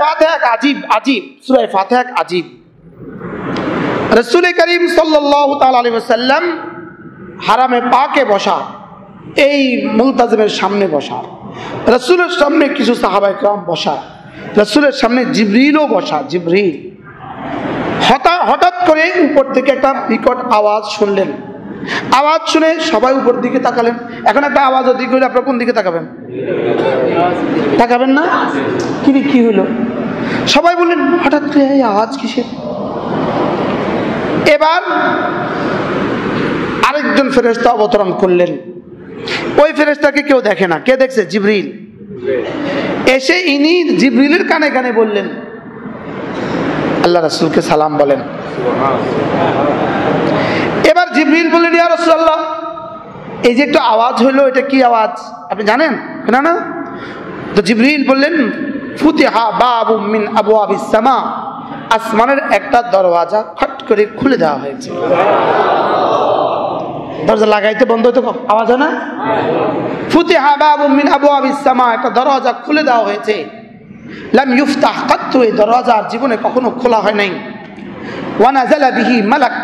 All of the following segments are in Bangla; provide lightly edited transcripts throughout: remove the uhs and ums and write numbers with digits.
ফাতিহা আজীব আজীব, সূরা ফাতিহা আজীব। রাসূল করিম সাল্লাল্লাহু তাআলা আলাইহি ওয়াসাল্লাম হারামে পাকে বসা, এই মুলতাজিমের সামনে বসা, রাসূলের সামনে কিছু সাহাবায়ে কেরাম বসা, রাসূলের সামনে জিবরিলও বসা। জিবরিল হঠাৎ করে উপর থেকে একটা বিকট আওয়াজ শুনলেন। আওয়াজ শুনে সবাই উপর দিকে তাকালেন। এখন একটা আওয়াজ ওদিক হইলে আপনারা কোন দিকে তাকাবেন? তাকাবেন না? কি হলো? সবাই বললেন হঠাৎ করে এই আওয়াজ কিসের? এবার আরেকজন ফেরেশতা অবতরণ করলেন। ওই ফেরেশতাকে কেউ দেখে না। কে দেখছে? জিবরিল। এসে ইনি জিবরিলের কানে কানে বললেন, আল্লাহ রাসূলকে সালাম বলেন। এবার জিবরিল বললেন, ইয়া রাসূলুল্লাহ, এই যে একটু আওয়াজ হলো, এটা কি আওয়াজ আপনি জানেন? না। তো জিবরিল বললেন, ফুতিহা বাবুম মিন আবওয়াবিস সামা, আসমানের একটা দরওয়াজা খট করে খুলে দেওয়া হয়েছে। দরজা লাগাইতে বন্ধ হতো, আওয়াজ হয় না? ফুতিহা বাবুম মিন আবওয়াবিস সামা, একটা দরওয়াজা খুলে দেওয়া হয়েছে। লাম ইফতাহ কাত্তু, এই দরওয়াজা জীবনে কখনো খোলা হয় নাই। ওয়া নাযালা বিহি মালাক,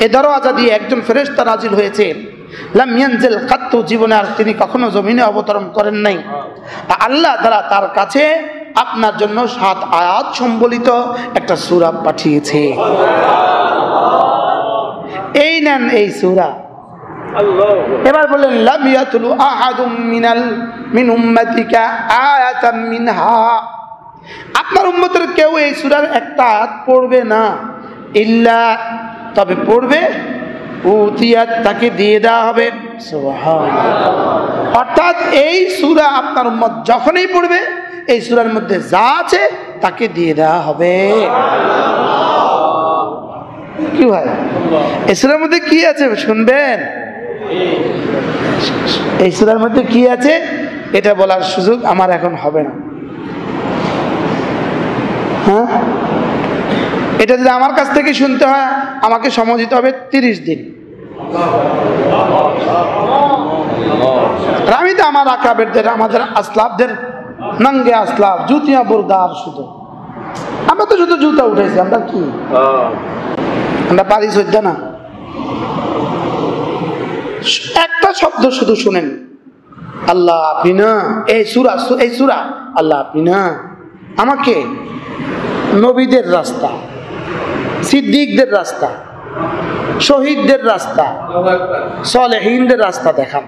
এই দরওয়াজা দিয়ে একজন ফেরেশতা নাজিল হয়েছে। লাম ইয়ানজিল কাত্তু, জীবনে আর তিনি কখনো জমিনে অবতরণ করেন নাই। আল্লাহ তাআলা তার কাছে আপনার জন্য 7 আয়াত সম্বলিত একটা সূরা পাঠিয়েছে। এই নেন এই সূরা। এবার বলেন, লাম ইয়াতলু আহাদুম মিন উম্মতিকা আয়াতাম মিনহা, আপনার উম্মতের কেউ এই সূরার একটা আয়াত পড়বে না, ইল্লা, তবে পড়বে, উতিয়াত, তাকে দিয়ে দেওয়া হবে। সুবহানাল্লাহ। অর্থাৎ এই সূরা আপনার উম্মত যখনই পড়বে, এই সূরার মধ্যে যা আছে তাকে দিয়ে দেওয়া হবে। কি ভাই, এই সূরার মধ্যে কি আছে শুনবেন? এই সূরার মধ্যে কি আছে এটা বলার সুযোগ আমার এখন হবে না। হ্যাঁ, এটা যদি আমার কাছ থেকে শুনতে হয়, আমাকে সময় দিতে হবে 30 দিন। আমি তো আমার আকাবেরদের, আমাদের আসলাফদের নঙ্গে আসলাফ, জুতিয়া বুরদার, শুধু আমরা তো শুধু জুতা উঠেছি। আমরা কি, আমরা পারি সজ্জা না? একটা শব্দ শুধু শুনেন, আল্লাহ আপনি না, এই সূরা আল্লাহ আপনি না আমাকে নবীদের রাস্তা, সিদ্দিকদের রাস্তা, শহীদদের রাস্তা, সালেহীনদের রাস্তা দেখান।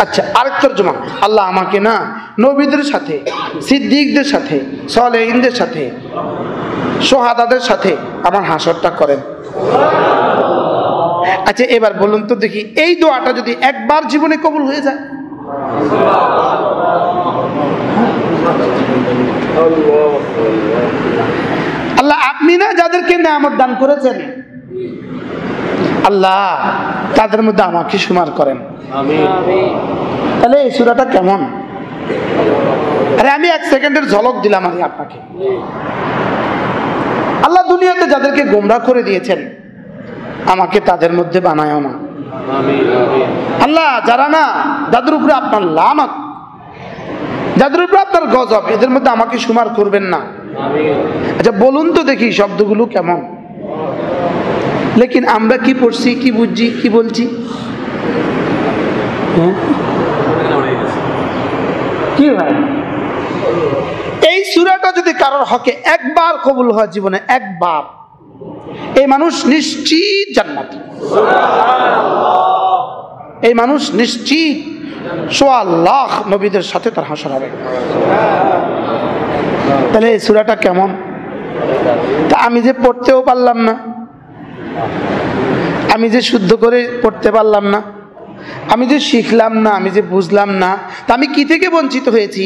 আচ্ছা, আরেক তরজমা, আল্লাহ আমাকে না নবীদের সাথে, সিদ্দিকদের সাথে, সালেহীনদের সাথে, শাহাদাদের সাথে আমার হাসরটা করেন। আচ্ছা, এবার বলুন তো দেখি, এই দোয়াটা যদি একবার জীবনে কবুল হয়ে যায়, আল্লাহ আপনি না যাদেরকে নেয়ামত দান করেছেন, আল্লাহ তাদের মধ্যে আমাকে শুমার করেন। তাহলে এই সূরাটা কেমন? আরে আমি 1 সেকেন্ডের ঝলক দিলাম আমি আপনাকে। আল্লাহ দুনিয়াতে যাদেরকে গোমরাহ করে দিয়েছেন, আমাকে তাদের মধ্যে বানায়ও না। আল্লাহ যারা না, যাদের উপরে আপনার লানত, যাদের উপরে আপনার গজব, এদের মধ্যে আমাকে শুমার করবেন না। আচ্ছা বলুন তো দেখি শব্দগুলো কেমন? লেকিন আমরা কি পড়ছি, কি বুঝছি, কি বলছি? কি ভাই, এই সূরাটা যদি কারোর হকে একবার কবুল হয় জীবনে, একবার, এই মানুষ নিশ্চিত জান্নাত। এই মানুষ নিশ্চিত 1.25 লাখ নবীদের সাথে তার হাসর হবে। তাহলে এই সূরাটা কেমন? তা আমি যে পড়তেও পারলাম না, আমি যে শুদ্ধ করে পড়তে পারলাম না, আমি যে শিখলাম না, আমি যে বুঝলাম না, তা আমি কি থেকে বঞ্চিত হয়েছি?